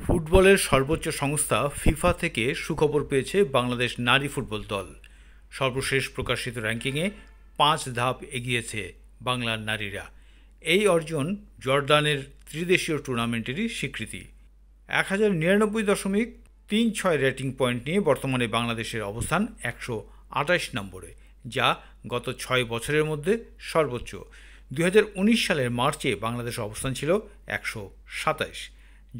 ফুটবলের সর্বোচ্চ সংস্থা ফিফা থেকে সুখবর পেয়েছে বাংলাদেশ নারী ফুটবল দল। সর্বশেষ প্রকাশিত র্যাঙ্কিংয়ে ৫ ধাপ এগিয়েছে বাংলার নারীরা। এই অর্জন জর্ডানের ত্রিদেশীয় টুর্নামেন্টেরই স্বীকৃতি। ১,০৯৯.৩৬ রেটিং পয়েন্ট নিয়ে বর্তমানে বাংলাদেশের অবস্থান ১২৮ নম্বরে, যা গত ৬ বছরের মধ্যে সর্বোচ্চ। ২০১৯ সালের মার্চে বাংলাদেশের অবস্থান ছিল ১২৭।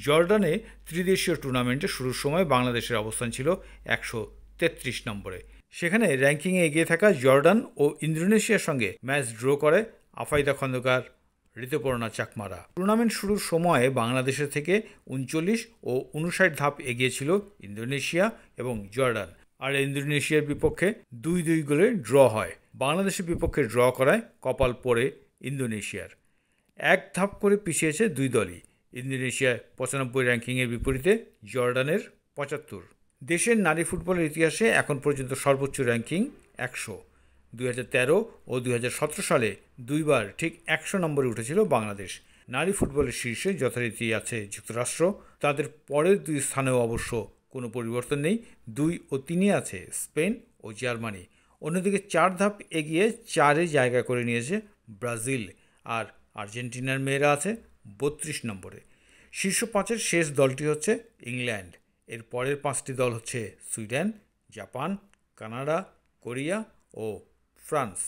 জর্ডানে ত্রিদেশীয় টুর্নামেন্টে শুরুর সময় বাংলাদেশের অবস্থান ছিল ১৩৩ নম্বরে। সেখানে র্যাঙ্কিংয়ে এগিয়ে থাকা জর্ডান ও ইন্দোনেশিয়ার সঙ্গে ম্যাচ ড্র করে আফাইদা খন্দকার, ঋতুপর্ণা চাকমারা। টুর্নামেন্ট শুরুর সময়ে বাংলাদেশের থেকে ৩৯ ও ৫৯ ধাপ এগিয়ে ছিল ইন্দোনেশিয়া এবং জর্ডান, আর ইন্দোনেশিয়ার বিপক্ষে ২-২ গোলে ড্র হয়। বাংলাদেশের বিপক্ষে ড্র করায় কপাল পড়ে ইন্দোনেশিয়ার। এক ধাপ করে পিছিয়েছে দুই দলই। ইন্দোনেশিয়া ৯৫ র্যাঙ্কিংয়ের বিপরীতে জর্ডানের ৭৫। দেশের নারী ফুটবলের ইতিহাসে এখন পর্যন্ত সর্বোচ্চ র্যাঙ্কিং ১০০। ২০১৩ ও ২০১৭ সালে দুইবার ঠিক ১০০ নম্বরে উঠেছিল বাংলাদেশ। নারী ফুটবলের শীর্ষে যথারীতি আছে যুক্তরাষ্ট্র, তাদের পরের দুই স্থানেও অবশ্য কোনো পরিবর্তন নেই। ২ ও ৩-এ আছে স্পেন ও জার্মানি। অন্যদিকে ৪ ধাপ এগিয়ে ৪-এ জায়গা করে নিয়েছে ব্রাজিল, আর আর্জেন্টিনার মেয়েরা আছে ৩২ নম্বরে। শীর্ষ ৫-এর শেষ দলটি হচ্ছে ইংল্যান্ড। এর পরের ৫টি দল হচ্ছে সুইডেন, জাপান, কানাডা, কোরিয়া ও ফ্রান্স।